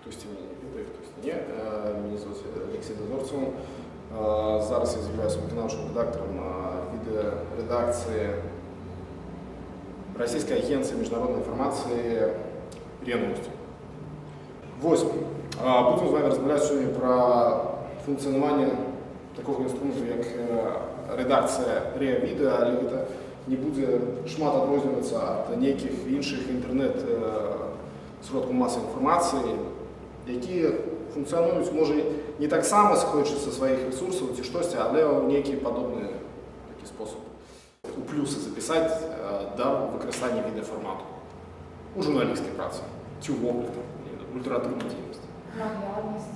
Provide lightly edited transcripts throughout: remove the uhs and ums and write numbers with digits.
хтось мене не питає, хтось ні. Мене звуть Олексій Дозорцев. Зараз я з'являюся виконавчим редактором відеоредакції Російської агенції міжнародної інформації РИА Новости. 8. Будемо з вами розмовляти сьогодні про функціонування такого інструменту, як редакція РИА Відео, але це не буде шмат відрізнюватися від ніяких інших інтернет-сродків масової інформації, які функціонують, може, не так само, сходячи зі своїх ресурсів чи щось, але у некий подобний такий спосіб. У плюси записати до використання відеоформату у журналістській праці, чи в обліку, в літературній діяльності. Наглядність.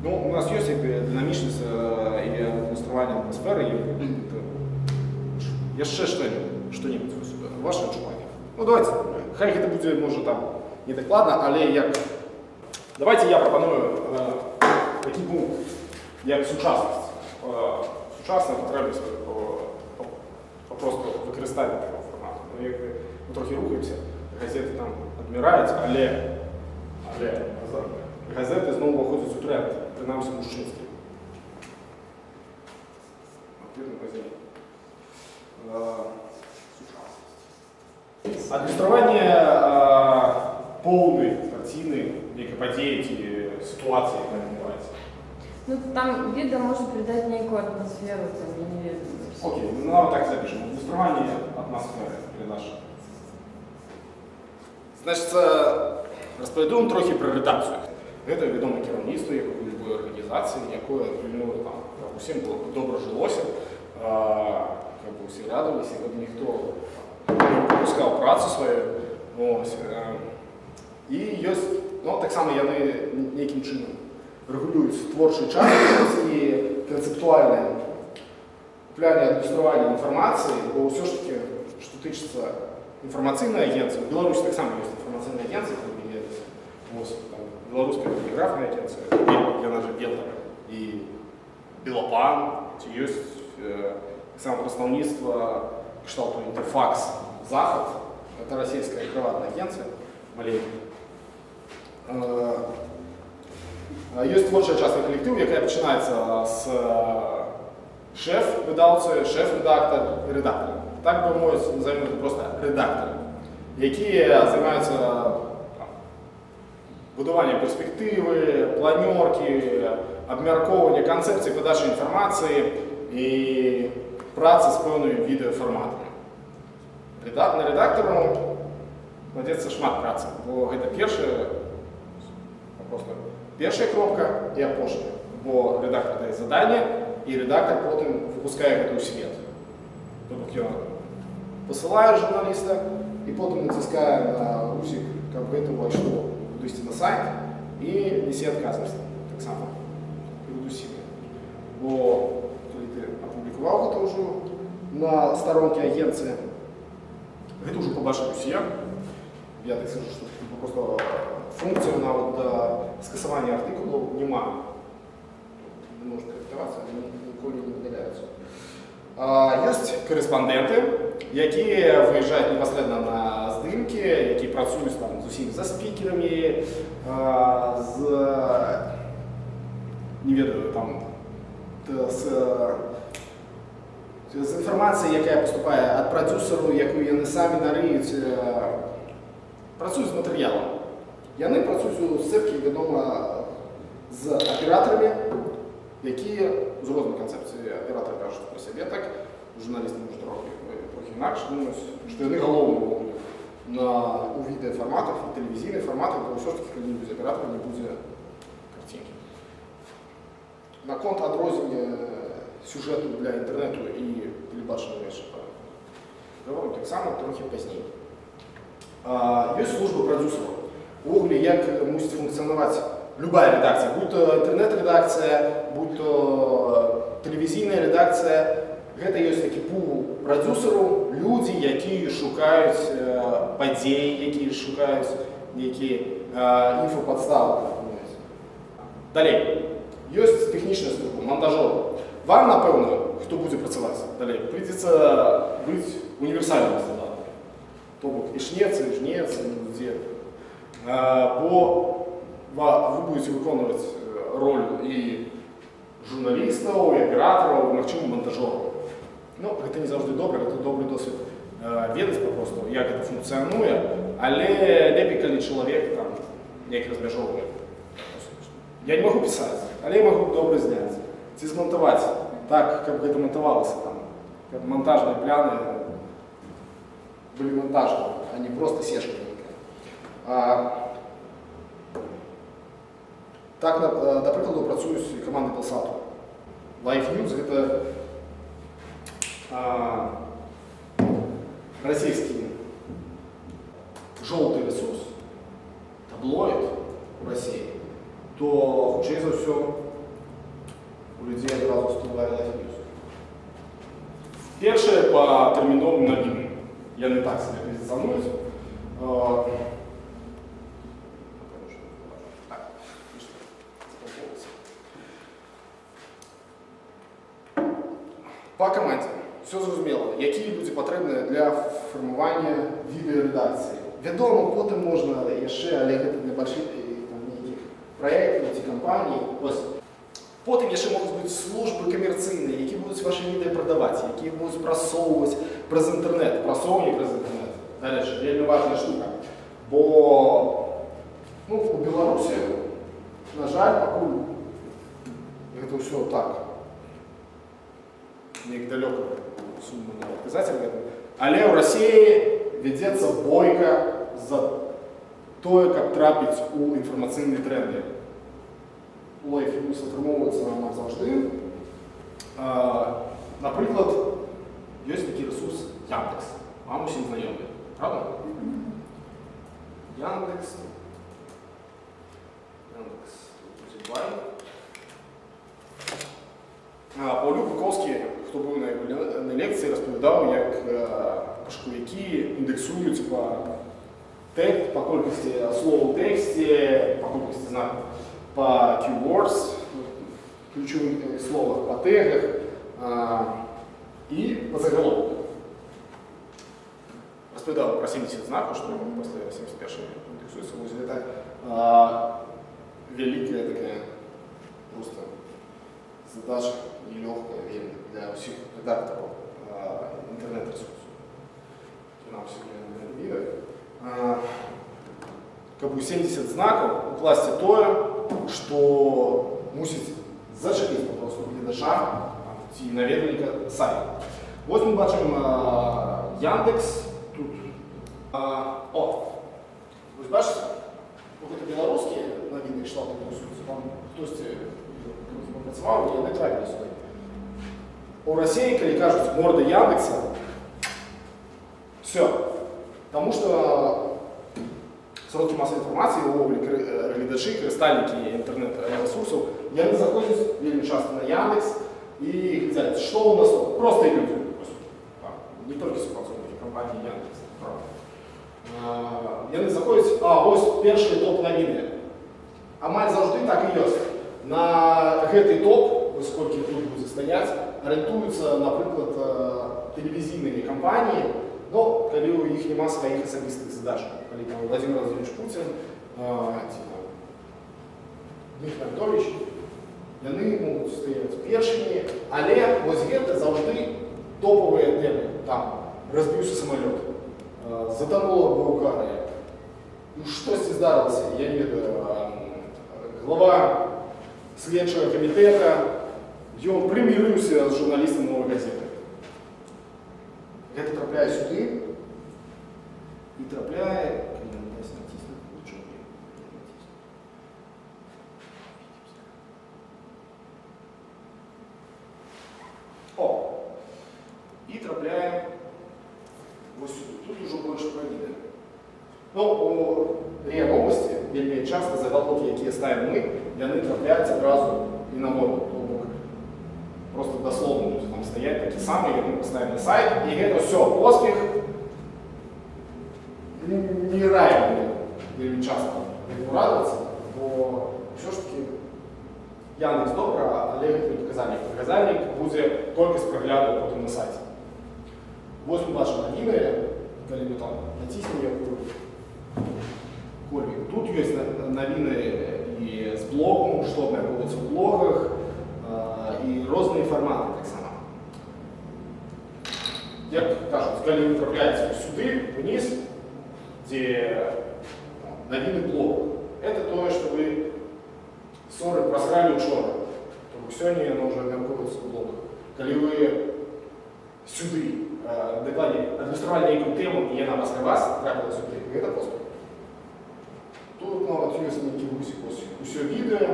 Ну, у нас є динамічність і адміністрування атмосфери, є ще що-небудь ваше відчування. Ну, давайте, хай це буде, може, там, не так ладно, але як... Давайте я пропоную такий пункт, як сучасність. Сучасна потребність просто використання такого формату. Ну, як ми трохи рухаємося, газети там відмирають, але газети знову виходять у тренд, принаймні мужчинський. Адміністрування повної картини, події ті ситуації, як відбувається. Ну, там видео может придать некую атмосферу, там, я не верю. Окей, ну вот так запишем. Администрирование атмосферы передачи. Значить, розповідуємо трохи про редакцію. Це відоме керівництво будь-якої організації, якою там, усім добре жилося, всі радувалися, ніхто не пропускав працю свою. Ось. І є, ну, так само вони яким чином регулюють творчий час і концептуальне плані адміністрування інформації, бо все ж таки, що тичиться інформаційної агенції, в Білорусі так само є інформаційна агенція, яка є Білоруська телеграфна агенція, я навіть Белта, і Білопан, є так само представництво кшталту Интерфакс Заход, це російська приватна агенція, маленька. Є творча частина колективу, яка починається з шеф-видавці, шеф-редактор і редактор. Так би мовити, називаємо просто редактори, які займаються будуванням перспективи, планерки, обмірковування концепції подачі інформації і праці з певними відеоформатами. На редактору кладеться шмат праці, бо це перша кропка і опошня, бо редактор дає завдання, і редактор потім випускає це у світ. Тобто він посилає журналіста і потім натискає на гусик, як це вийшло вивести на сайт і несе відказівство. Так само перед усіма. Бо коли ти опублікував це вже на сторонці агенції, це вже побачив усі. Я так скажу, що просто функція на скасування артикулів немає. Не може коректуватися, вони ніколи не видаляються. Є кореспонденти, які виїжджають непосередньо на здимки, які працюють там, з усіма за спікерами, з інформацією, яка поступає від продюсеру, яку вони самі нариють, працюють з матеріалом. Вони працюють з церкви, відомо, з операторами, які з різними концепціями. Оператори кажуть про себе так, журналісти можуть трохи інакше, що вони головні у відеоформатах, і телевізійних форматах, то все ж таки, коли не буде оператора, не буде картинки. На конт відрознення сюжету для інтернету і телебачення говоримо так само, трохи пізніше. Є служба продюсерів. Увогуле, як мусить функціонувати любая редакція, будь то інтернет-редакція, будь то телевізійна редакція, це є такі пул продюсерів, люди, які шукають події, які шукають які інфоподстави. Далі, є технічна служба, монтажер. Вам, напевно, хто буде працювати далі, прийдеться бути універсальним задатом. Тобто і жнець, і де. Бо вы будете виконувати роль і журналістів, і операторів, і, можливо, монтажерів. Ну, це не завжди добре, це добрий досвід ведати просто, як це функціонує, але лепі, коли чоловік там як розмежовує. Я не можу писати, але я можу добре зняти. Це змонтувати так, як це монтувалося там. Как монтажные пляны были монтажные, а не просто сешки. Так, до прикладу, працюю з командою Полсату. Live News – це російський жовтий ресурс, таблоїд в Росії, то, хоча за все, у людей одразу вступає Live News. Перше по терміновим новинам. Я не так себе позиціоную. По команді. Все зрозуміло. Які люди потрібні для формування відеоредакції. Відомо, потім можна ще, але це небольші проєкти, ці компанії. Ось. Потім ще можуть бути служби комерційні, які будуть ваші відео продавати, які будуть просовувати через інтернет. Просовування через інтернет. Далі, вельми важна штука. Бо у Білорусі, на жаль, поки це все так. Недалеко сумно показатель. Але в Росії ведеться бойка за то, як трапити у інформаційні тренди. У Live News отримовується нам завжди. Наприклад, є такий ресурс Яндекс. Вам усім знайомий. Правда? Яндекс. Павлюк Буковський, хто був на лекції, розповідав, як пошуковики індексують по кількості слов у тексті, по кількості знаків, по keywords, ключових словах, по тегах і по заголовку. Розповідав про 70 знаків, що після 71-ї індексується. Це велика така просто задача нелегкая для всех редакторов интернет-ресурсов. Нам все видно. Как бы 70 знаков укласти то, что мусит зачепить просто глядача и наведника сайта. Вот мы бачим Яндекс. Тут. Вы бачите? Вот это белорусские новинные штаты присутствуют. Там хтось працював, я не трапив сюди. У Росії, коли кажуть, морда Яндекса, все. Тому що сродки масової інформації, глядачі, користальники інтернет-ресурсів, вони заходять вельми часто на Яндекс і глядять, що у нас тут. Просто люди. Не тільки спонсорні компанії Яндекс. Вони заходять, ось перші топ-новини. Амаль завжди так і є. На гэты топ, скільки тут буде стоять, орієнтуються, наприклад, телевізійні компанії, но коли у них нема своїх особистих задач. Коли там Владимир Владимирович Путин, Дмитрий Анатольевич, вони можуть стояти першими, але ось це завжди топові теми. Там розбився самоліт, затонула Болгарія, щось здарилося, я не ведаю, глава Следчого комітету, ён примирився з журналістом «Нової газети». Гэта трапляе сюди і трапляе... І трапляе ось сюди. Тут уже більше провідно. Ну, у РИА Новості вельми часто заголовки, які ставимо ми, вони трапляються одразу і на мову. Просто дословно будуть там стоять такі самі, як ми поставимо на сайт, і це все, поспіх нереально вельми часто радуватися, бо все ж таки Яндекс добре, але це не показальник. Показальник буде тільки з прогляду потім на сайті. Ось ми бачимо новини, коли ми там натиснемо кольвик. Тут є новини блогом, што абмяркоўваецца ў блогах і розныя фарматы таксама. Як кажуць, калі вы трапляеце сюды, вниз, дзе навіны блог, это тое, што вы ссоры прасралі учора. То бок сёння яно ўжо абмяркоўваецца ў блогах. Калі вы сюды, дакладней, адлюстравалі нейкую тэму, і яна пасля вас трапіла сюды, гэта поспех. Тут нават ёсць нейкі гусік, усё відэа,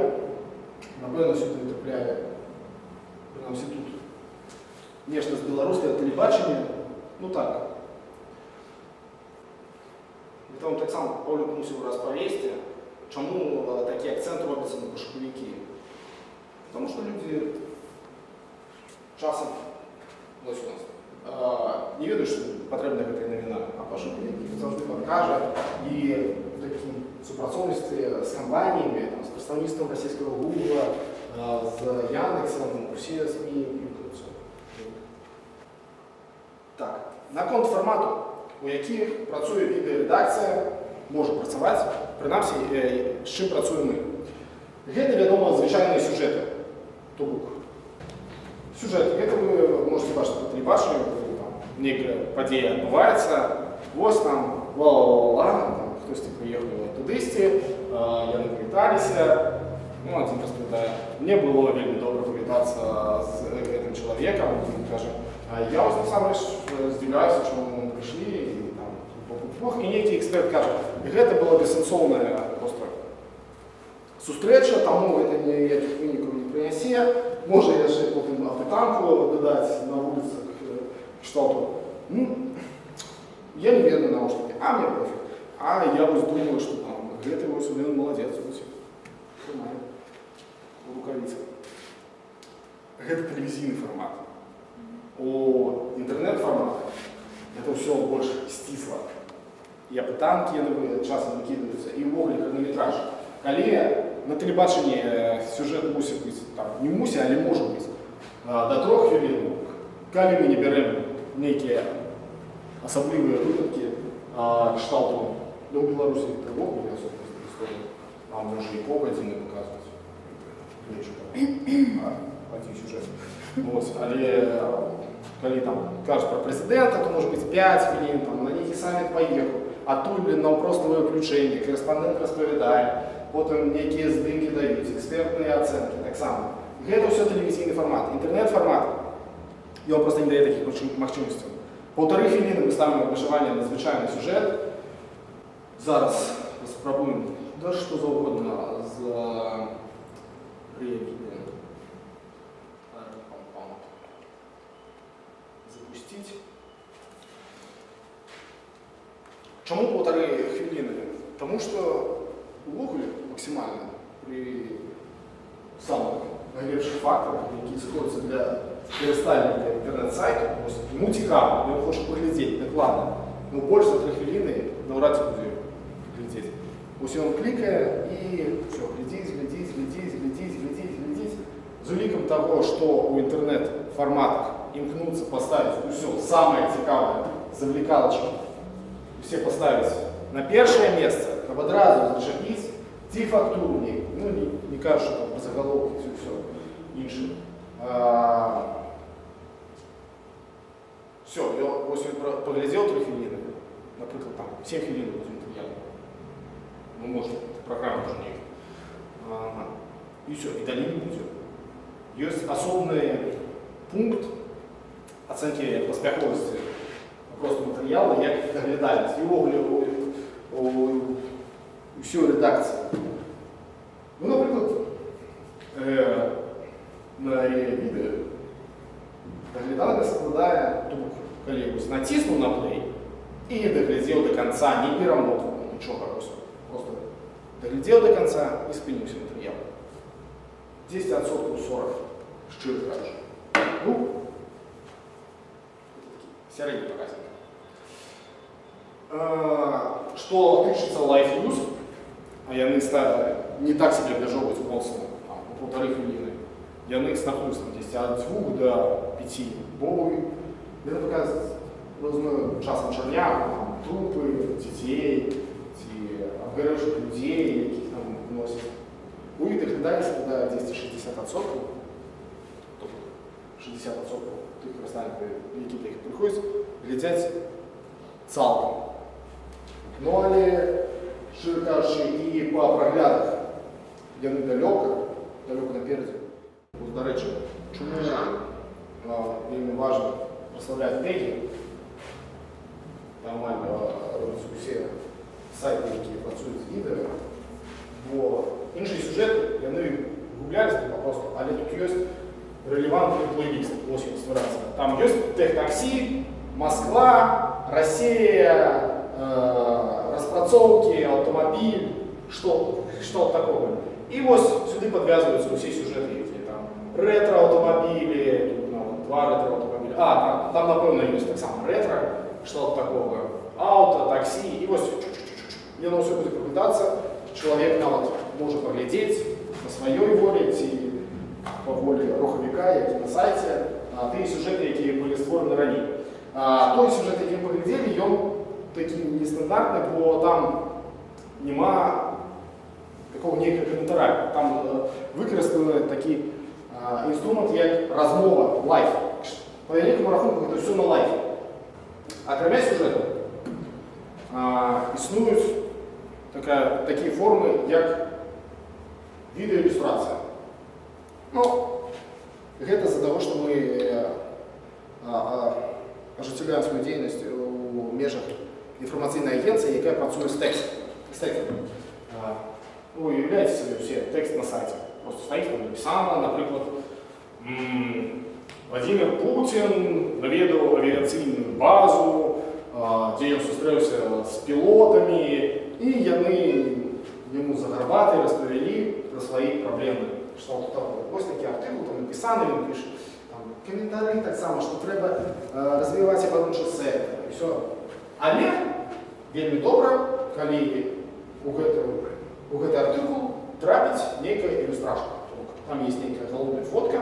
напэўна, сюды трапляе, прынамсі тут, нешта з беларускага тэлебачання, ну так. І там таксама Паўлік мусіў распавесці, чаму такі акцэнт робіцца на пашукавікі. Потому што людзі часам, вось у нас, не ведаюць, што патрэбна гэтая навіна, а пашукавікі заўжды пакажа і такім супрацоўніцтве з кампаніямі, з прадстаўніцтвам расійскага Гугла, з Яндексам, усе СМІ імкнуцца. Так, наконт фармату, у якіх працуе відэарэдакцыя, можа працаваць, прынамсі, з чым працуем мы. Гэта, вядома, звычайныя сюжэты. То бок, сюжэт, гэта вы можете бачыць на тэлебачанні, нейкая падзея адбываецца, вось там, ла-ла-ла-ла, хтосьці прыехаў тудысьці, яны павіталіся, ну, адзін распавядае, мне было вельмі добра павітацца з гэтым чалавекам, ён кажа, я вас насамрэч здзіўляюся, чаму мы прыйшлі, і там, пух, і нейкі эксперт кажа, гэта была бессэнсоўная проста сустрэча, таму гэта ніякіх вынікаў не прынясе, можа яшчэ потым апытанку дадаць на вуліцах кшталту. Ну, я не ведаю навошта, а мне пофиг. А я вось думаю, што там гэты вось ён маладзец, вось. Нормально. Рукавіца. Гэта тэлевізійны фармат. У інтэрнэт-фарматах гэта ўсё больш сцісла. І апытанкі яны часам выкідаюцца, і ўвогуле хранаметраж. Калі на тэлебачанні сюжэт мусіць быць, там, не мусіць, але можа быць, да 3 хвілін, калі мы не бярэм нейкія асаблівыя выпадкі кшталту, ну, у Беларусі трывогу не асобна гісторыі, а можа і погодзіны паказваць, адзін сюжэт. Але калі там кажуць пра прэзідэнта, то можа быць 5 хвілін, там, на нейкі саміт паехаў, адтуль наўпроставае ўключэнне, корэспандэнт распавядае, потым нейкія здымкі даюць, экспертныя ацэнкі, таксама. Гэта ўсё тэлевізійны фармат. Інтэрнэт-фармат, ён проста не дае такіх магчымасцяў. 1,5 хвіліны мы ставім абмежаванне на звычайны сюжэт. Зараз спрабуем, да што заўгодна з відэа запусціць. Чаму 1,5 хвіліны? Таму што увогуле максімальна пры самых найлепшых фактарах, які сыходзяцца для карыстальніка інтэрнэт-сайту, ему цікава, ён хоча паглядзець дакладна, но больш за 3 хвіліны наўрад ці будзе глядзець. Вось ён клікае і ўсё, глядзіць. З улікам таго, што ў інтэрнэт-фарматах імкнуцца паставіць усё самае цікавае, завлекалачка, усе паставіць на першае месца, каб адразу зачапіць ці фактуру, ну, не кажу, што там загаловкі ці ўсё іншае. Все, вось ён паглядзеў 3 хвіліны, напрыклад, там, 7 хвілін будзе матэрыял. Ну, можна, праграма ўжо нейка. І ўсё, і далей не будзе. Ёсць асобны пункт ацэнкі паспяховасці просто матэрыяла, як даглядальнасць, і ўвогуле ўсё рэдакцыі. Ну, напрыклад, на відэа даглядальнасць складае, калі націснуў на плей і даглядзеў до канца, не перамотваў нічога, просто даглядзеў до канца і спыніўся матэрыял. 10% 40, шчыра кажучы. Ну, сярэдні паказнік. Што тычыцца лайф-юз, а яны не так себе абмяжоўваюць моцна, по 1,5 хвіліны. Яны знаходзяцца дзесьці ад 2 до 5, бо яны паказваюць розную часам чарнягу, трупы, дзяцей ці абгарэўшых людзей, якіх там вносяць. У іх розглядається до 260%, тобто 60% тих користальників, які до їх приходять, глядять цілком. Ну, але, щиро кажучи, і по проглядах яны далеко напереді. До речі, чому вельми важливо прославляти теги, нормально робити усі сайти, які працюють з відео, бо інші сюжети, вони гублялись просто, але тут є релевантний плейлист, ось він створюється. Там є тех-таксі, Москва, Россия, розпрацовки, автомобіль, що такого. І ось сюди підв'язуються усі сюжети, які там ретро-автомобілі, тут два ретро-автомобілі. Там напевно є так само ретро, що такого, авто, таксі, і ось і воно все буде проглядатися. Чоловік навіть може поглядіти на своїй волі, ці по волі руховика, які на сайті, ті сюжети, які були створені раніше. Той сюжет, який ми погляділи, він такий нестандартний, бо там нема такого ніякого коментаря. Там використали такий інструмент, як розмова, лайф. По великому рахунку, це все на лайфі. Окремя сюжету існують такі форми, як відеоілюстрація. Ну, гэта за того, что мы ажыццяўляем свою дзейнасць у межах інфармацыйнай агенцыі, якая працуе з тэкстам. Вы уявляеце себе все тэкст на сайце. Просто стаіць там напісана, напрыклад, Владимир Путин наведаў авіяцыйную базу, дзе ён сустрэўся з пілотамі, і яны яму за гарбатай распавялі пра свае праблемы. Что тут такое? Ось такі артикул, там написаний, він пише, там, коментарі так само, що треба розвивати подальше сектор, і все. Але вельми добре, коли у гэты артикул трапіць нейкая ілюстрашка. Там є нейкая галоўная фотка,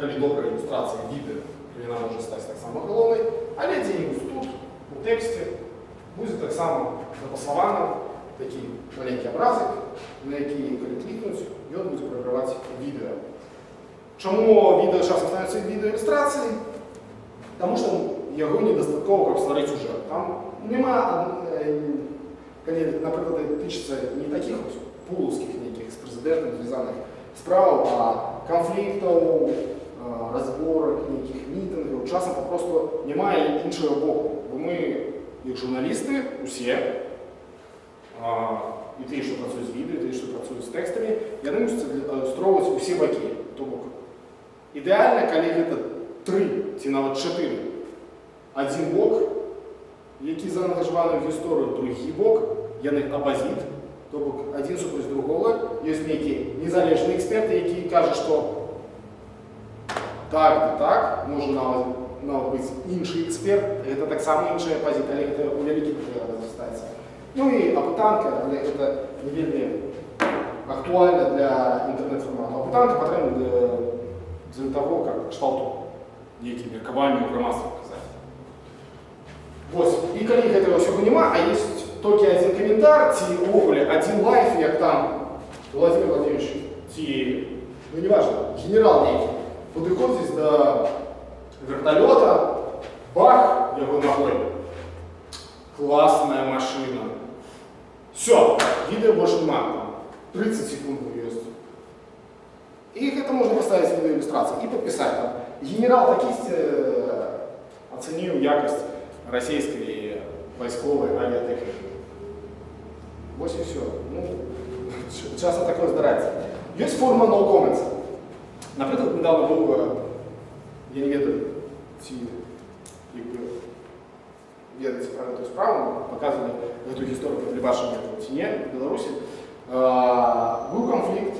коли добрая ілюстрація відео, вона може стати так само галоўнай, але дзе-нибудь тут, у тексті, буде так само запасовано такий маленький образик, на який, коли клікнуть, і він буде програвати відео. Чому відео часом становиться відеоілюстрацією? Тому що його недостатково, як створити сюжет. Там нема, коли, наприклад, тичиться не таких пуловських яких з президентом зв'язаних справ, а конфліктів, розборок, яких мітингів. Часом просто немає іншого боку. Бо ми, як журналісти, усі, і ті, що працюють з відео, і ті, що працюють з текстами, яны мусять строїти усі боки. Тобто, ідеально, коли це 3 ці навіть 4. Один бок, який заангажований в історію, другий бок, яны опозит, тобто один супротив другого, є некий незалежний експерт, який каже, що так, може навіть бути інший експерт, це так само інший опозит, але це у великих розростається. Ну и опытанка, але это не вельми актуально для интернет-формата. Опытанка потрібна для того, как кшталту некие меркования у громадства показать. Вот. И коли этого всего нема, а есть только один комментарий, ці увогуле один лайф, як там Владимир Владимирович, ці, ну неважно, генерал некий, подходит до вертолета, бах, его ногой. Классная машина. Все, видео больше нема. 30 секунд есть. И это можно поставить в видеоиллюстрации и подписать там. Генерал такість оценил якость российской войсковой авиатехники. Вот и все. Ну, часто такое здарається. Есть форма no comments. Наприклад, недавно був, я не ведаю, ці, якби, ведаце про эту справу, показывали эту историю про Лебашина в Тине, в Беларуси. Был конфликт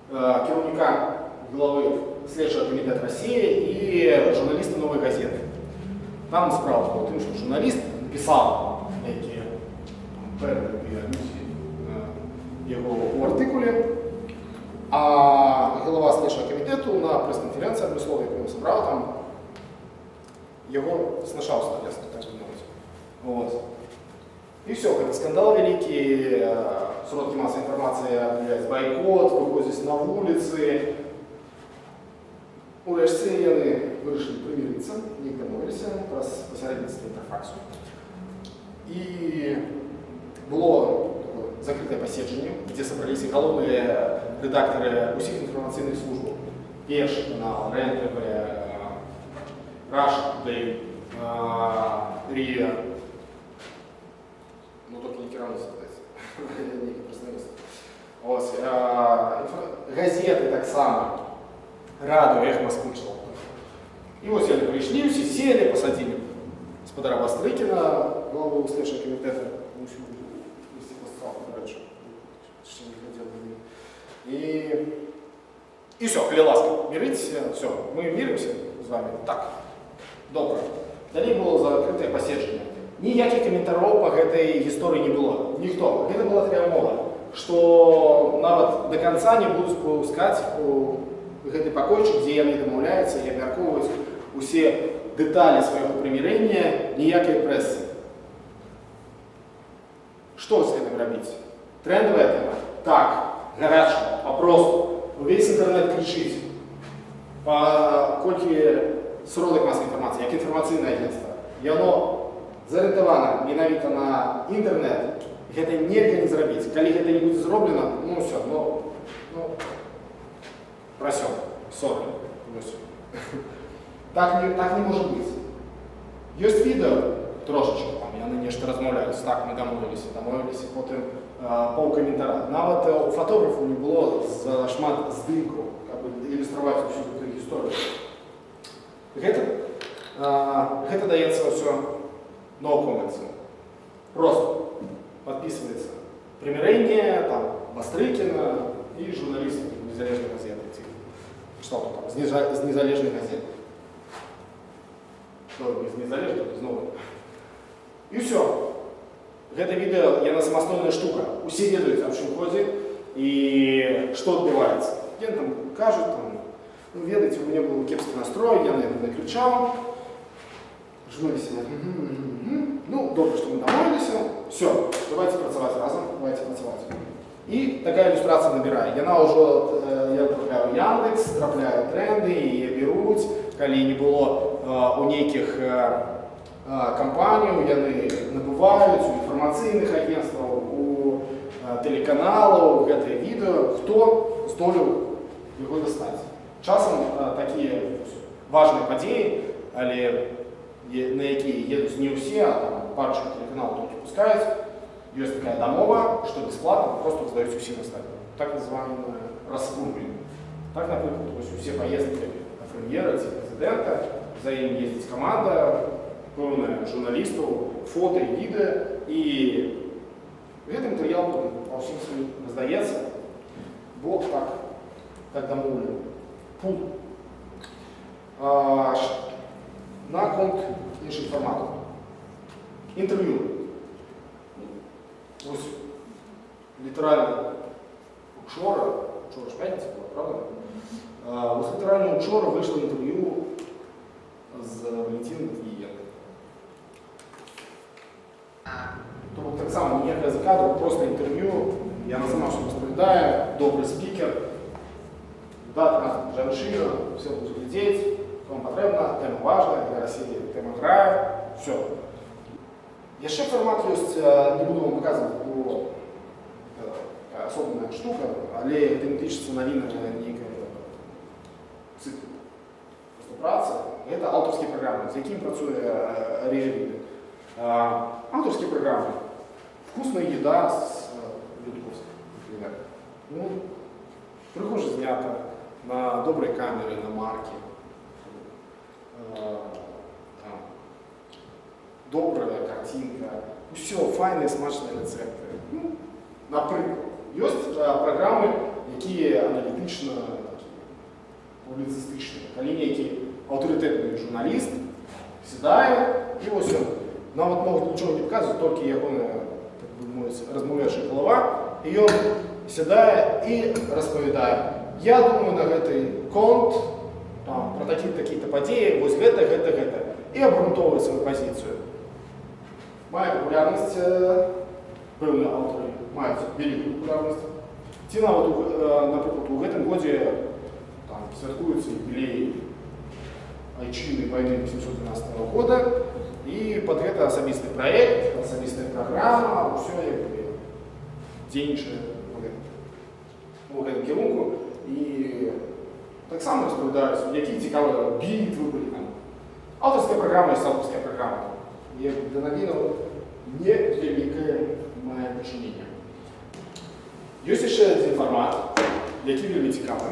керівника главы Следственного комитета России и журналиста «Новой газеты». Там справа была тем, что журналист написал некие передовые алюзии его у артикуле, а голова Следственного комитета на пресс-конференции адмысловой, яку собрал там, его сношал, соответственно, так бы мовить. Вот. И все, это скандал великий, сродкі масавай інфармацыі аб'яўляюць байкот, выходзяць на вуліцы. Урэшце яны вырашылі прымірыцца, неяк дамовіліся праз пасярэдніцтва інтэрфаксу. І было закрытае паседжанне, дзе сабраліся галоўныя рэдактары усіх інфармацыйных службаў. Першы канал, РЕН-ТВ, Russia Today, РИА. Ну, толькі не кіраўніцтва, нейкі прадстаўніцтва. Ось, газеты таксама. Радио, Эх Москвы. И вот яны пришли, все сели, посадили господара Бастрыкина, главу следственного комитета. И все, калі ласка, миритесь, все, мы миримся с вами. Так, добре. Далее было закрытое паседжанне. Ніякіх каментароў по гэтай гісторыі не было. Ніхто. Гэта была такая мова, што нават до конца не будуць пускаць у гэты пакойчык, дзе яны дамаўляюцца і абмяркоўваюць усе дэталі свайго прымірэння, ніякай прэсы. Што з гэтым рабіць? Трендавая тэма? Так, гарачая, папросту. Увесь інтэрнэт крычыць. Колькі сродак масавай інфармацыі, як інфармацыйнае агенцтва, яно зарыентавана менавіта на інтэрнэт. Гэта нельга не зрабіць. Калі гэта не будзе зроблена, ну ўсё, просём, сорі. Так не може бути. Ёсць відео трошечки, там яны нешта размаўляюць, так мы дамовіліся, потым паўкаментара. Нават у фотографу не было зашмат здымкаў, каб ілюстраваць усю гэтую гісторыю. Гэта даецца ўсё no comments. Просто подписывается примирение, там, Бастрыкина и журналистов незалежной газеты. Что там, с незалежной газеты. Ну, из незалежной, из новой. И все. Это видео, яна самастойная штука. Усе ведаюць, аб чым ходзе і што адбываецца. Яны там кажуць, ну, ведаеце, у меня был кепскі настрой, я, наверное, накричал. Журналисты говорят, ну, добре, что мы домовились, все, давайте працаваць разом, давайте працаваць. И такая иллюстрация набирает. Я трапляю Яндекс, трапляю тренды, и беруць, калі не было у нейкіх кампаній, яны набываюць у інфармацыйных агентстваў, у тэлеканалаў, гэтае відэо, хто здолеў яго дастаць. Часам такія важныя падзеі, але на якія едуць не ўсе, а там парочку телеканалаў толькі пускаюць, ёсць такая дамова, што бесплатна просто раздаюць усім астатнім. Так называемая расфурмлінг. Так, напрыклад, усе паездкі на прэм'ера ці прэзідэнта, за ім ездзіць каманда, пэўная журналістаў, фота і відэа, і гэты матэрыял па ўсім сваім раздаецца, бо так дамоўлена. Пункт. На конт іншых фарматаў. Інтэрв'ю. Ось, літаральна учора ж пятніца була, правда? Ось літаральна учора вийшло інтерв'ю з Валентиною Матвієнко. Тобто так само ніякого за кадру, просто інтерв'ю. Яна сама що розповідає, добрий спікер, датна жанчина, все будуть глядіти, кому потрібно, тема важна, для Росії тема грає, все. Яшчэ формат ёсць, не буду вам показывать, бо особенная штука, але это не тычыцца навінная нейкая цикл. Просто праца. Это аўтарскія праграмы, з якім працуе Режевіды. Аўтарскія праграмы. Вкусная еда с Людковской, например. Ну, прыгожа знята на доброй камеры, на марке. Добрая картинка, все файныя, смачныя рэцэпты. Ну, напрыклад, ёсць праграмы, якія аналітычна, публіцыстычныя. Калі нейкі аўтарытэтны журналіст сядае, і вось ён нават могуць нічога не паказваць, толькі ягоная, так бы мовіць, размаўляючая галава, і ён сядае і распавядае. Я думаю на гэты конт пра такія-то падзеі, вось гэта. І абгрунтоўвае сваю пазіцыю. Мае папулярнасць пэўныя аўтары мають велику популярність. Ці навіть, наприклад, у гэтым годзе там святкуюцца юбілей Айчины войны 812 года, и под это особистый проект, особистая программа, все як бы дзейнічае у гэтым кірунку. І таксама распавядаюць, якія цікавыя бітвы былі там. Аўтарская праграма і аўтарская праграма. І да навінаў невялікае мае дачыненне. Ёсць яшчэ адзін фармат, які вельмі цікавы,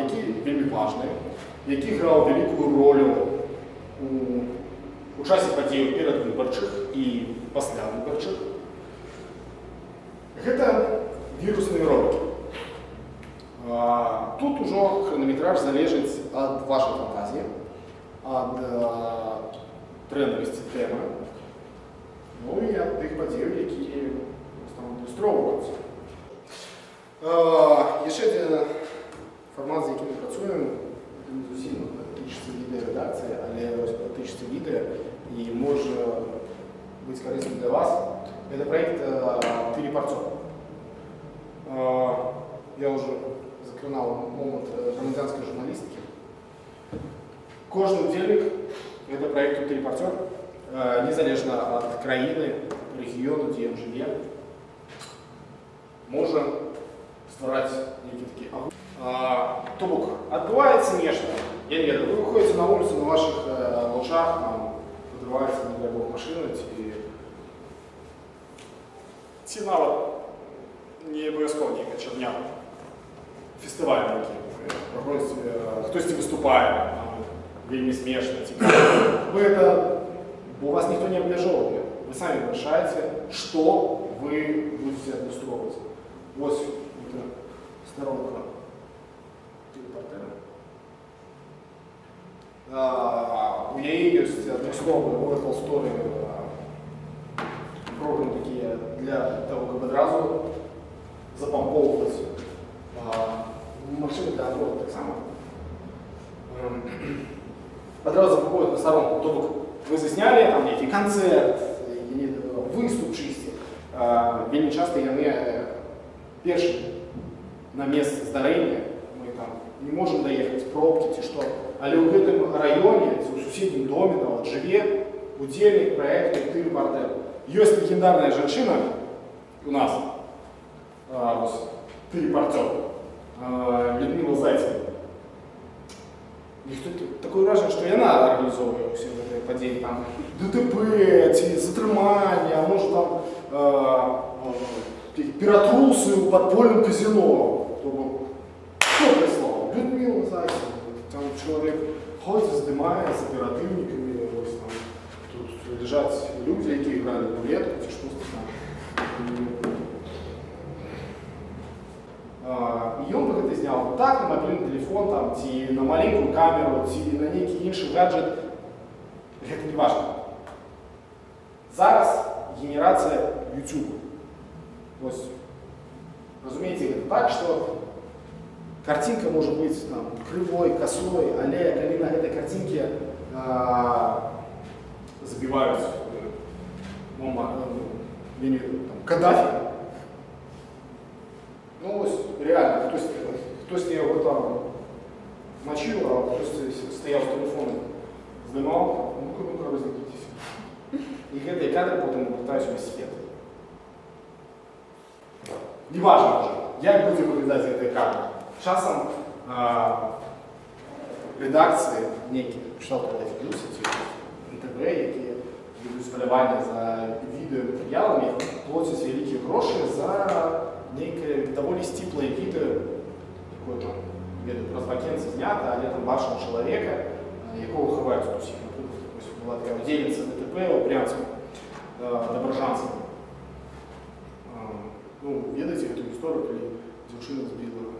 які вельмі важны, які граў вялікую ролю у часе падзеяў перадвыбарчых і пасля выбарчых. Гэта вірусныя ролики. Тут ужо хронометраж залежыць ад вашай фантазіі, ад трендавасці тэмы, ну і ад тых падзеяў, якія ілюстроўваюцца. Яшчэ адзін фармат, з якім мы працуем, не зусім датычыцца відэарэдакцыі, але датычыцца відэа і можа быць карысным для вас. Это проект «Телепортер». Я уже закрынал момент грамадзянской журналистики. Кожный удзельник это проект «Телепортер», незалежно от краины, региона, где он живет, можно ствараць некие такие то бок отбывается нечто. Я не ведаю, вы выходите на улицу, на ваших лучах, там подрывается, не дай бог, машина, ці нават не абавязкова нейкая чарнява. Фестываль такі праходзіць, хтосьці выступае, вельмі смешна, цікава. Вы это, у вас ніхто не абмяжоўвае. Вы самі вырашаеце, што вы будете адлюстроўваць. Вось это сторонка телепортера. У яе ёсць адмысловыя Oracle Story программы такие для того, как одразу запамповывать машины для Android так само. Одразу запамповывать на сторонку. То бок вы засняли там некий концерт, выступ чисті. Вельмі часто яны перші на месцы здарэння. Мы там не можем доехать, пробки ці што. Але ў гэтым раёне, у суседнім доме нават жыве удзельнік праекту «Телепортер». Ёсць легендарная жанчына у нас, «Телепортер», Людмила Зайцева. Такое ўражанне, што яна арганізоўвае ўсе гэтыя падзеі, там ДТП, ці затрымання, а можа там ператрусы ў падпольным казино. Што прыслала? Людмила Зайцева. Там человек ходит, здымае з аператыўнікамі, там тут лежаць люди, якія гралі в рулетку, ці што там. І ён бы гэта зняў так на мобільны телефон, там, ці на маленькую камеру, ці на нейкі іншы гаджет. Гэта не важно. Зараз генерацыя YouTube. Вось, разумееце, гэта так, што картинка может быть там, кривой, косой, але калі на этой картинке забивают Каддафи, ну реально, хтось его там мочил, а хтось стоял с телефоном, снимал, ну-ка, разлетитесь. И гэтые кадры потом пытаюсь весь свет. Неважно уже, як будем выглядать этой кадры. Часом редакції, які читав плюс, НТВ, які ведуть спалювання за відеоматеріалами, платять великі гроші за некое доволі стиплое відео, яке там ведуть про Звакенці знято, але там бачимо чоловіка, якого ховають тут усіх. Наприклад, була така удільниця ДТП у Брянську, Доброжанську. Ну, ведаете эту историю, коли девушка збила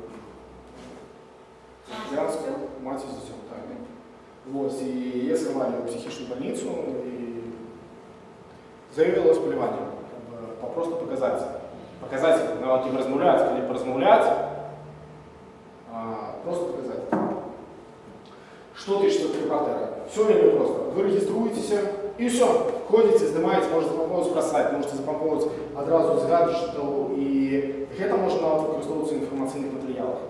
Брянскую, мать из Зюмтами. Вот, и ее сховали в психичную больницу и заявила спалевание. Просто показать. Показать, нават не размовлять, или поразмовлять, просто показать. Что ты, что «Телепортера»? Все время просто. Вы региструетесь, І все, ходите, здымаеце, можете запампоўваць праз сайт, можете запампоўваць адразу з гаджетаў, і гэта можа нават выкарыстоўвацца ў інфармацыйных матэрыялах.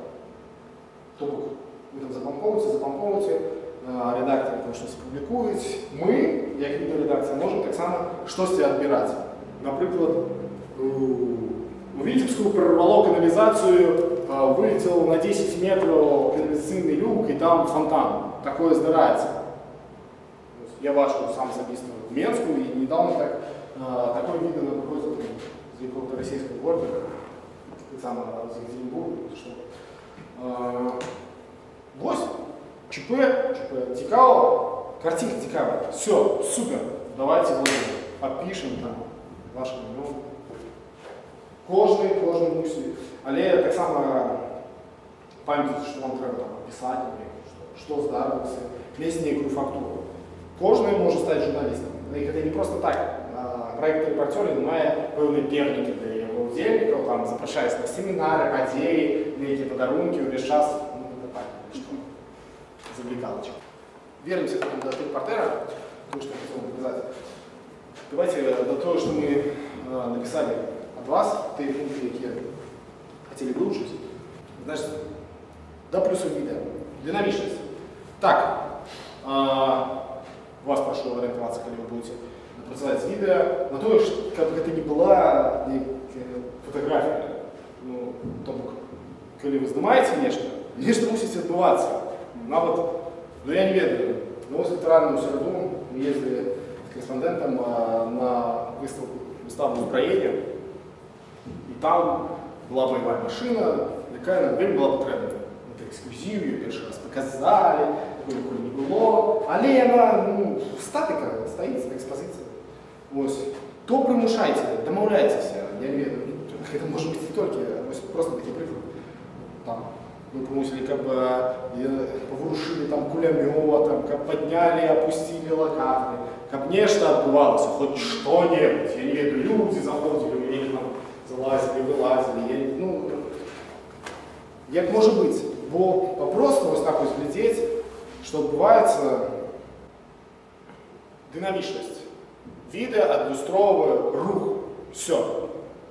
То бок, вы там запампоўваеце, редактор там штось публікуюць. Мы, як відэаредакцыя, можам таксама штосьці адбіраць. Напрыклад, у Віцебскую прорвало каналізацыю, вылетел на 10 метров каналізацыйны люк, і там фонтан. Такое здараецца. Я бачу сам особисто в Менску, и недавно такое видно на дорозі з якого-то російського города, так само з Екатеринбурга, що. Ось, ЧП, цікаво, картинка цікава, все, супер, давайте подпишем там ваше ім'я. Кожний мусить, але так само пам'ятайте, що вам треба там писати, що здарилося, місць некую фактуру. Кожний може стати журналістом. Це не просто так. Проект репортерів має певні техніки для його удільників, там запрошається на семінари, події, на які подарунки, увесь час, ну, это так, что завлекалочка. Вернемся до репортера, то, что я хотел показать. Давайте до того, что мы написали от вас, те пункты, які хотели вилучити. Значит, до плюсу видео. Динамичность. Так. Вас прошу ориентироваться, когда вы будете працаваць з відэа, на то, каб гэта не была фотаграфія. Ну, то бок, калі вы здымаеце нешта мусіць адбывацца. Нават, ну я не ведаю, но в літаральную середу мы ездили с корреспондентом на выставку «Устроение», и там была боевая машина, якая на вельмі была патрэбна. Это эксклюзив, ее перший раз показали, такой ніколі не было, але яна, ну, статика стоит на экспозиции. Ось. То примушайте, домовляйтесь, я не ведаю, это может быть не только, просто такие приклады. Там, мы примусили, как бы, поворушили там кулеметом, как подняли, опустили локаторы, как нечто отбывалось, хоть что-нибудь, я не ведаю, люди заходили, или там залазили, вылазили, ну, як может быть, бо попросту ось так ось глядеть, что отбывается динамичность. Відео адлюстровує рух. Все.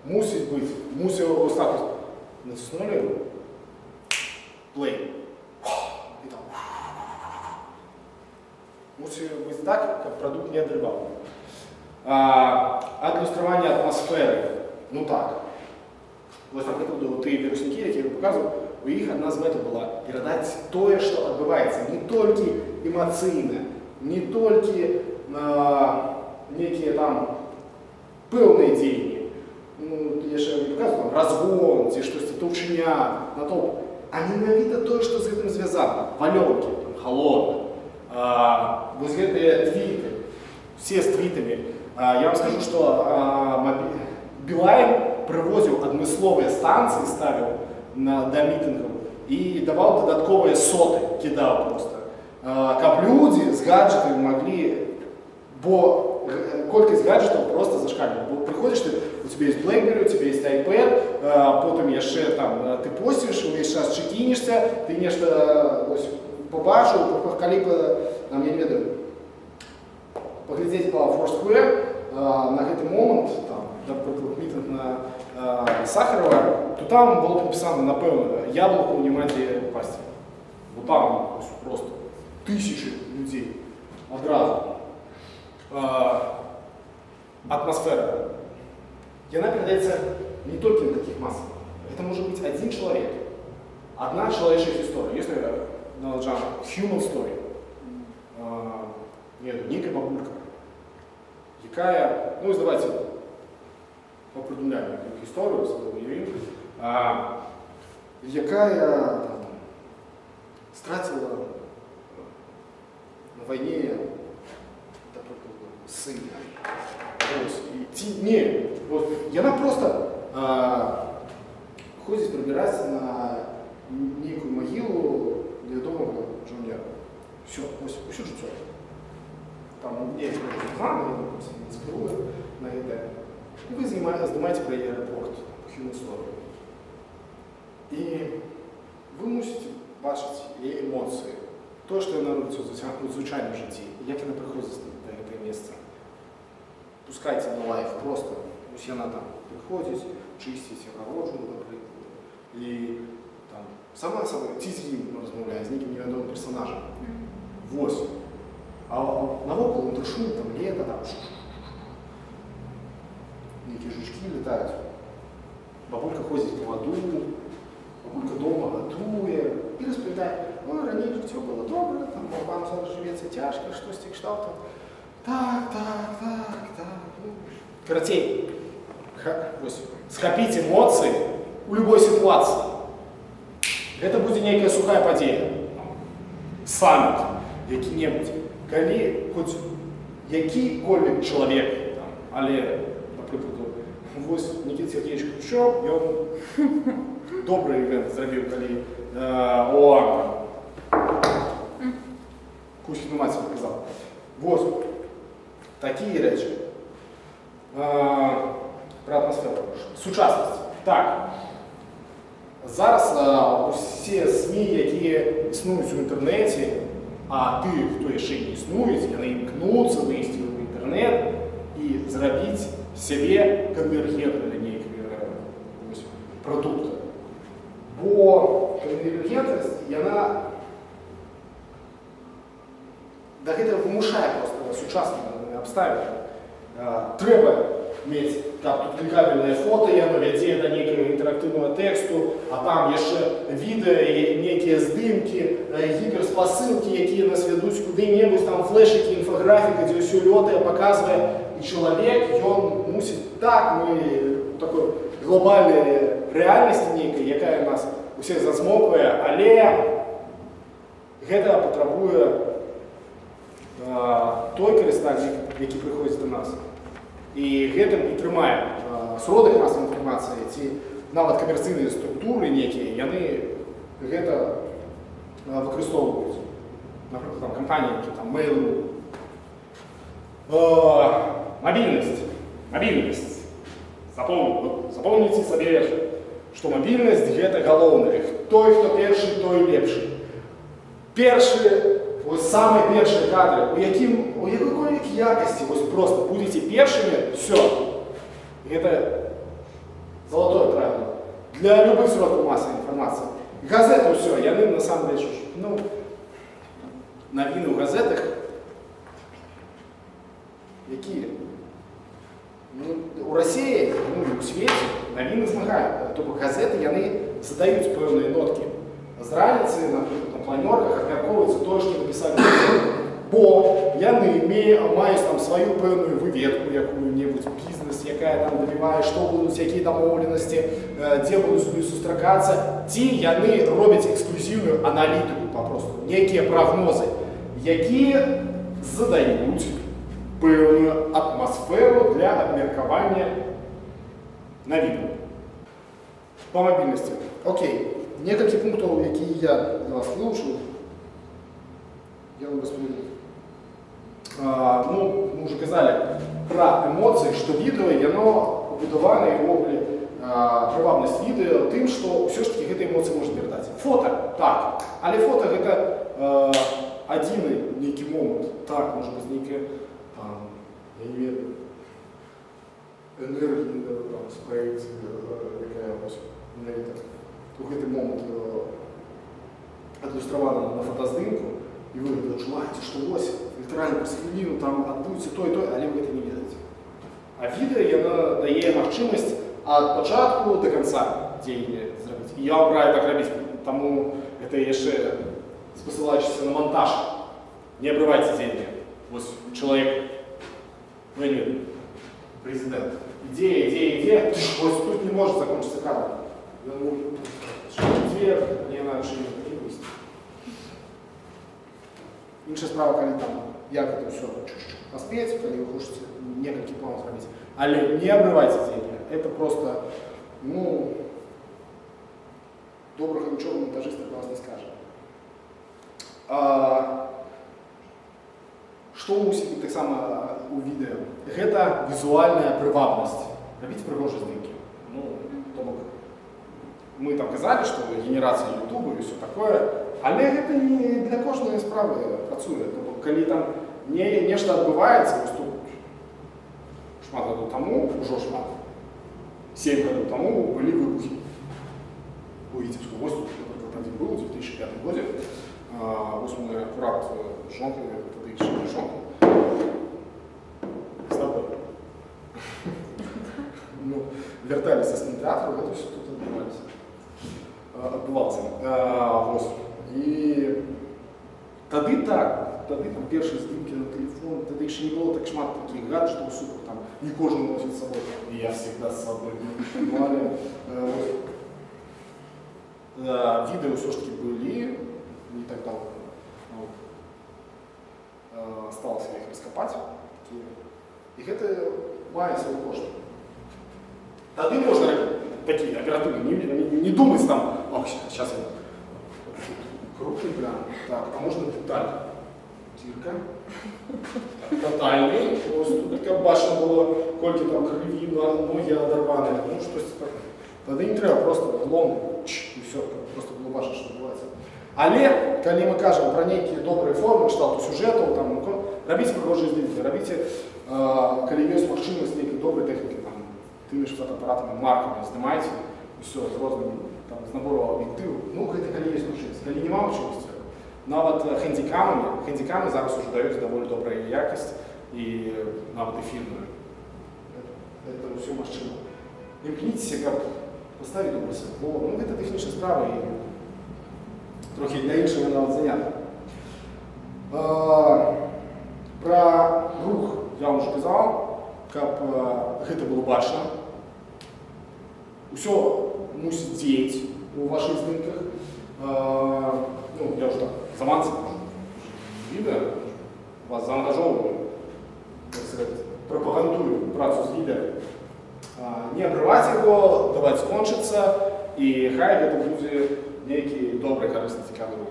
Мусить бути. Мусить ось так ось. Натиснули. Play. І там. Мусить бути так, як продукт не отривав. Адлюстрування атмосфери. Ну так. Ось, наприклад, ті вірусники, які я показував, у їх одна з метод була передати те, що відбувається. Не тільки емоційне, не тільки некие там певные деньги. Ну, я же не показываю, там, разгон, ці щось товчення, на топ. А ненавидно то, що з цим зв'язано. Валенки, там, холодно. Вот эти твиты, все с твитами. Я вам скажу, что Билайн привозив адмислові станції, ставив до мітингів і давав додаткові соти, кидав просто. Как люди з гаджетами могли, бо колькість гаджетів просто зашкалює. Бо приходиш, у тебе є BlackBerry, у тебе є iPad, потім ще там ти постиш, весь час чекінишся, ти нечто ось побачив, коли там, я не ведаю, поглядеть по Foursquare, на этот момент, там, наприклад, мітинг на Сахарова, то там було написано, напевно, яблуко не має пасти. Бо там ось просто тисячі людей одразу. Атмосфера. И она передается не только на таких массах. Это может быть один человек, одна человеческая история. Если жанр human story, нет, некая бабулька, якая, ну, давайте попридумляем историю, якая там, стратила на войне сына. Не, вот, и она просто ходит пробираться на некую могилу неведомого жонглера. Все, все життя. Там у меня есть план, я спілкую на это. И вы знімаєте про аеропорт, Human Story. І ви мусите бачити її емоції. То, що вона робить у звичайному житті, як вона приходить до цього місця. пускайте на лайф просто. Ось яна там приходить, чистить огороджу, наприклад. І там сама собою, ці з ним розмовляє, з ніким невідомим персонажем. Ось. А навоколо шум, там лето, там некие жучки летают. Бабулька ходит по воду, бабулька дома готує і розповідає, ну, раніше все було добре, там вам зараз живеться тяжко, щось тих штатів. Так. Ну, коротей, схопіть емоції у будь-якій ситуації. Це буде некая сухая подія. Саміт який-небудь. Коли хоч який-коль чоловік, але, наприклад, ось Нікіта Сергійович Хрущов, він добрий івент зробив, коли ООН Кузькину мать показав. Ось такі речі. Про атмосферу. Сучасність. Так. Зараз усі СМІ, які існують у інтернеті, а тих, хто ще не існує, вони імкнуться вийти в інтернет і зробити собі конвергентні продукти. Бо конвергентність, вона до этого вимушає просто сучасні обставини. Треба мати тут клікабельне фото, воно веде до некого інтерактивного тексту, а там є ще відео, некі здимки, гіперспосилки, які нас ведуть куди-небудь, там флешики, інфографіка, де все льотає, показує. І чоловік, він мусить так, ми в такій глобальній реальності некій, яка нас усіх засмокує, але це потребує той користальник, який приходить до нас. І гэтым і трымаем сродак масавай інфармацыі, ці нават камерцыйныя структуры некія, яны гэта выкарыстоўваюць. Напрыклад, там кампаніі, які там Mail.ru. Мабільнасць. Запомніце сабе, што мабільнасць гэта галоўнае. Той, хто першы, той лепшы. Першы, ось самые першие кадры, у якой якости, вот просто будете первыми, все. Это золотое правило. Для любых сродков массовой информации. Газеты все, яны на самом деле, ну, новины в газетах, які? Ну, у Росії, ну, і у світі новини змагають. Тобто газети, яны задаюць певні нотки. З раніці, наприклад, на планерках обмірковується те, що написали. Бо яны мають там свою певну вивідку, яку-небудь бізнес, яка там добиває, що будуть, які домовленості, де будуть зустрічатися. Ті, яны роблять ексклюзивну аналітику, попросту, некі прогнози, які задають певну атмосферу для обмірковання новин. По мобільності. Окей. Некалькі пунктів, які я для вас вивчив, я вам розповім. Ну, мы уже казали про эмоции, что видео, оно побудовано и вовле привабность видео тем, что все ж таки эта эмоция может передать. Фото, так, але фото это один некий момент, так, может быть, некая, я не верю, энергия, там, спрейт, какая ось, только этот момент адлюстровано на фотоздымку, и вы відчуваєте, що ось літерально просвітліну, там відбудеться то і то, але ви це не бачите. А відео воно дає можливість від початку до кінця діяння зробити. І я обираю так робити, тому це ще посилаючись на монтаж. Не обривайте діяння. Ось чоловік, ну не президент. Ідея, ось тут не може закінчитися кадр. Що вверх, не надо шиї. Інша справа, коли там, як это все поспеть, коли ви хочете некалькі планов зробити. Але не обривайте зрение. Это просто, ну, доброго нічого монтажиста про вас не скаже. Што мусить бути так само у відео? Гэта візуальная привабність. Робіть пригожі здимки. Ну, тому ми там казали, що генерація ютубу і все таке. Але гэта не для кожної справи працює. Тобто, коли там нешта відбувається, ось тут шмат гадоў таму, ужо шмат, 7 гадоў таму былі выбухі у Віцебску. Вось тут, напрыклад, адзін быў у 2005 годзе. Вось мы акурат жонкай, тады яшчэ не жонкай, з тобой. Ну, вярталіся з кінотэатру, гэта ўсё тут адбывалася. Вось. І тады так, тады там першыя здымкі на тэлефон, тады яшчэ не было так шмат такіх гаджетаў супер, там не кожны носіць з сабой, і я всегда з сабой. Ну, але відэо ўсё ж таки былі, не так давно. Осталось іх раскапаць. І гэта мае свой кошт. Тады можна такие оперативные, не думать там, ох, сейчас я крупный прям, так, а можно деталь. Тирка. Тотальный. Ось тут така башня була, кольки там криві, ноги оторвані. Ну, щось таке. Тоді не треба, просто лом, і все, просто було бачно, що відбувається. Але, коли ми кажемо про некие добрые формы, кшталту сюжету, там, робіть пригожі здимки, робіть, коли є можливість некої доброї техніки, там, тими ж фотоапаратами, марками, знімайте, все, з розним, там, з набору об'єктивів. Ну, це коли є можливість. Коли немає можливості, навіть хендіками зараз уже дають доволі добра якість і навіть і фільми. Це все можливо. Імкніться, як поставити добре світло. Ну, це технічна справа і трохи для іншого навіть заняття. Про рух я вам вже казав, каб гэта было бачна. Усё мусіць дзеяць у ваших здымках. Ну, я уже так заманцев відео, вас заангажовую, пропагандую працу з відео. Не обривати його, давати скончиться, і хай гэта будзе нейкі добрый, корисный, цікавий рух.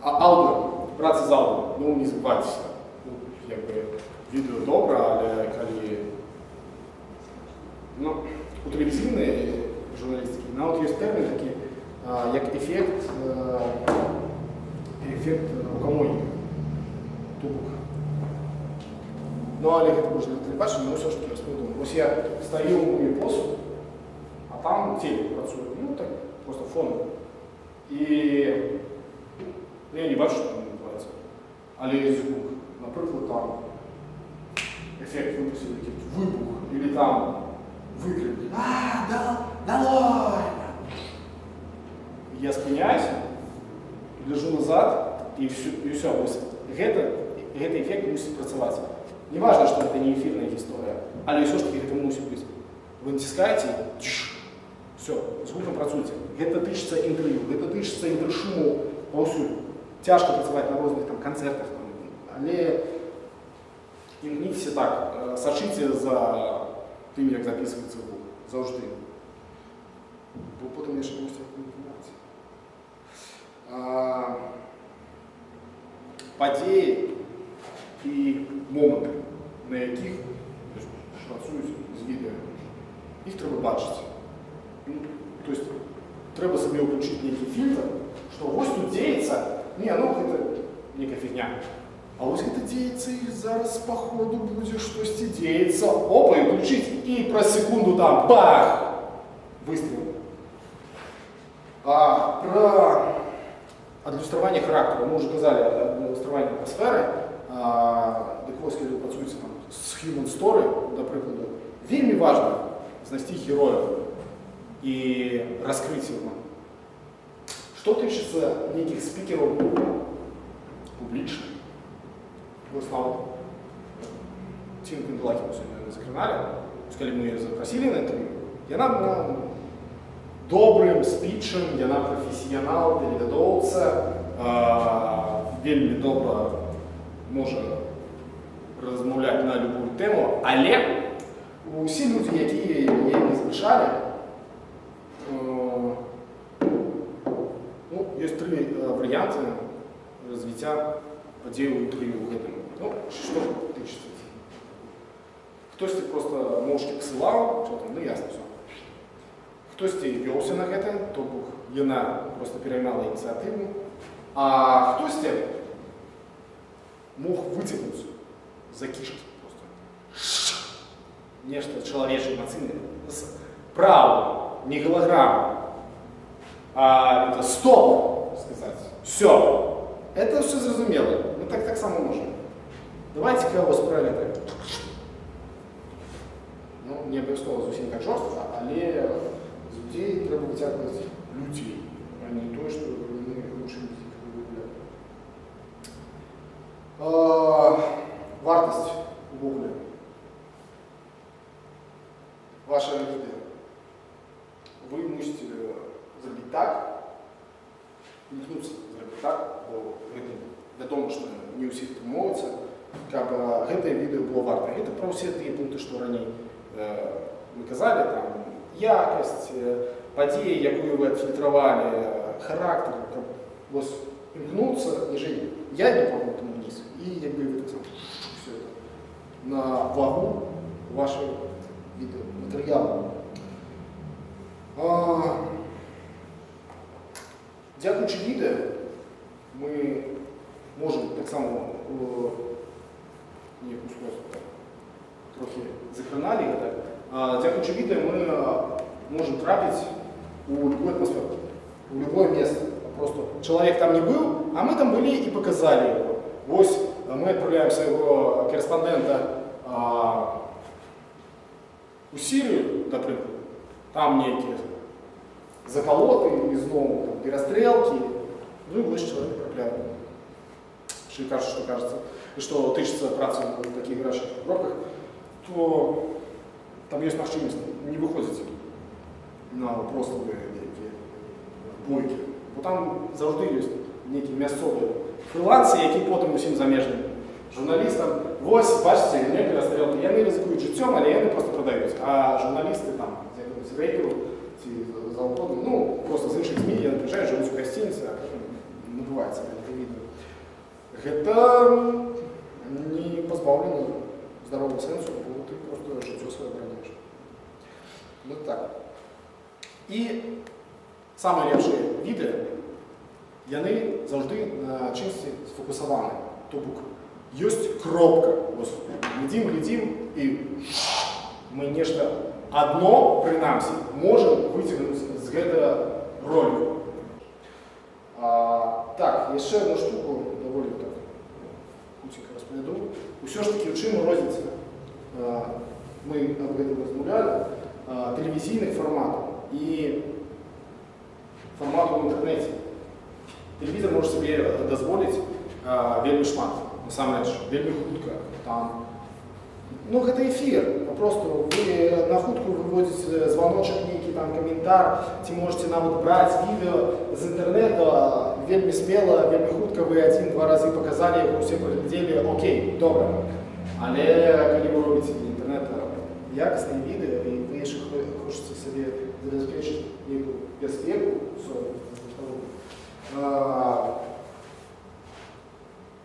Аудіо, праця з аудіо, ну не забувайтеся. Ну, якби відео добре, але коли ну, у телевізійній журналістики, навіть є термін такий, як ефект рукомойника, тупок. Ну, але гэта можна не бачити, але все ж таки розповідаю. Ось я стою мою посуд, а там телек працює, ну так, просто фоном. І я не бачу, що там відбувається. Але є звук. Наприклад, там ефект випустив якийсь вибух, або там викрик. Долой! Я спиняюсь, гляжу назад, и все. Этот эффект мусит працаваць. Не важно, что это не эфирная история, але все ж таки это мусит быть. Вы натискаете, все, звуком працуйте. Это тычется интервью, это тычется интершуму повсюду. Тяжко працаваць на розных там концертах, але імкніцеся так, сачыце за тым, як записывается звук, заўжды. Бо потым яшчэ мусіць інфармацыі. Падзеі і моманты, на якіх працуюць з відэа, іх трэба бачыць. То есть трэба сабе ўключыць нейкі фільтр, што вось тут дзеецца, не, ну гэта нейкая фігня. А вось гэта дзеецца і зараз па ходу будзе штосьці дзеецца. Опа, і ўключыць, і праз секунду там, бах! Выстрел. Про адлюстраванне характару. Мы уже казали адлюстраванне атмасферы. Дык вось, калі вы працуеце з human story, да прыкладу, вельмі важна знайсці героя і раскрыць яго. Што тычыцца нейкіх спікераў публічных, вось нават Тину Пендлакину сёння закраналі, калі мы яе запросілі на інтэрв'ю, яна была добрым спічам, яна прафесіянал, дэлегадоўца, вельмі добра можа размаўляць на любую тэму, але усе людзі, якія яе не запрашалі, ну, ёсць тры варыянты развіцця падзей у інтэрв'ю ў гэтым. Ну, што тычыцца? Хтосьці просто мошкі пасылаў, што там, ну ясна ўсё. Хтосьці вёўся на гэта, то бок яна просто пераймала ініцыятыву, а хтосьці мог выцягнуць за кішкі просто. нешта чалавечае эмацыйнае з праўдам, не голограмма, а это стоп сказать. Все. Это все зразумело. Мы так само можем. Давайте кого справили так. Ну, не обов'язково зовсім так жорстко, але з людей треба витягувати людей, а не то, що вони лучше люди виробляють. Вартість вугля. Ваша відео. Ви мусите зробити так, імкнуться зробити так, бо вядома, што не ўсіх атрымоўваецца, каб гэтае відэо было варта. Гэта пра ўсе тыя пункты, што раней мы казалі, там, якасць, падзеі, якую вы адфільтравалі, характар, каб вось імкнуцца ніжэй. Я іду па гэтаму ўніз, і як бы вы так само. Все это на вагу вашего відэо, матэрыялу. Дзякуючы відэо мы можем так само некую способ трохи закранали гэта. Дзякуючы відэо мы можем трапіць у любую атмосферу, у любое место. Просто человек там не был, а мы там были и показали его. Вось мы отправляем своего корреспондента у Сирию, например, там некие заколоты, изнову, перестрелки, ну и вось человек отправляем. Если кажется, и что тычется працы в таких горячих пробках, то там есть махчимость, не выходите на просто бойки. Бо там завжди є некий мясцові фриланси, які потім усім замежним журналістам. Ось, бачите, не перестрілки, яни ризикують життям, але яни просто продають. А журналісти там, з якогось рейтеру, ці заводи, ну, просто з інших ЗМІ, я приїжджаю, живуть в гостиниці, а потім набувається це відео. Гэта не позбавлено здорового сенсу, бо ти просто життя своє браняєш. Ну так. І самые лепшие відео, яны завжди на чимсі сфокусовані. Тобто, есть кропка. Ось, глядим, і ми нечто одно, принаймні, можемо витягнути з гэтага ролику. Так, ще одну штуку, доволі так, кутенько розповіду. Усе ж таки, у чим розниця, ми об этом розмовляли, телевізійних форматів і формату в інтернеті. Телевізор може собі дозволити вельми шмат, насамрэч, вельми хутка. Там. Ну, гэта эфир, просто вы на хутку выводите звоночек, некий там комментар, ці можете нават брать видео з интернета, вельми смело, вельми хутка, вы 1-2 разы показали, все поглядели, окей, добре. Але калі вы робите интернет якісне відео, і ви ще хочете собі забезпечити некую безпеку,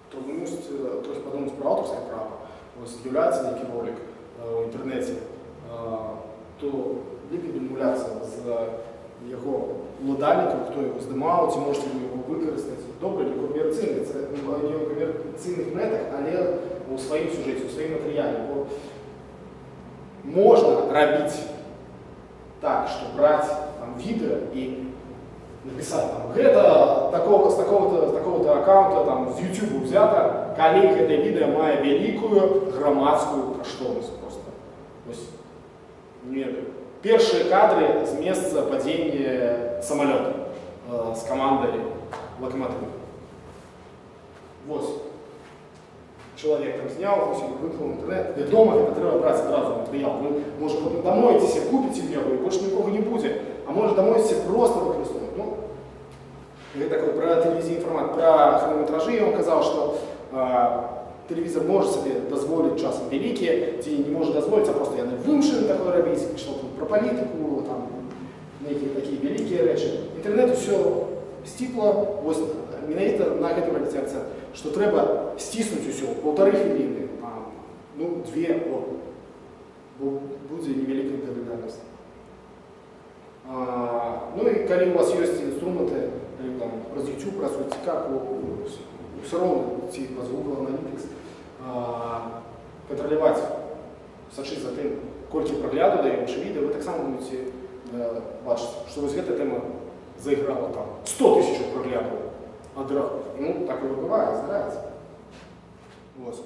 то ви мусите трохи подумати про авторське право. Ось з'являється який ролик в інтернеті, то ліпі відмовлятися з його владальником, хто його здимав, чи можете ви його використати. Добре, не комерційний, це не в комерційних метах, але у своїм сюжеті, у своїм матеріалі. Бо можна робити так, що брати там відео і написать там, гэта с такого-то аккаунта там, з YouTube взято, калі гэта відео мае вялікую грамадскую каштоўнасць просто. Ось, першыя кадры з месца падзення самолета з камандай Локомотива. Вось. Человек там снял, выкинул в интернет. Вядома, гэта трэба браць адразу матэрыял. Вы, можа, потым дамоецеся, купіце яго, і больше нікога не будзе. А може дамоецеся просто выкарыстоўваць. Ну, это такой про телевизийный формат, про хронометражи я вам казал, что телевизор может себе дозволить часом великие, те не может дозволить, а просто я вымышленный такой робить, что-то про политику, там, некие такие великие речи. Интернету все стипло, ось, менавіта на гэтым робіць акцент, что треба стиснуть усё, 1,5 хвилины, ну, 2, бо будзе невеликая деградація. Ну и калі у вас есть инструменты, там, праз YouTube, праз как все равно ці праз Google Analytics, контролировать, сачыць за тым, колькі прагляду дае ваше відэа, вы таксама будете бачыць, што вось гэта тэма заіграла там 100 000 праглядаў ад раху. Ну, так і бывае, здараецца. Вось.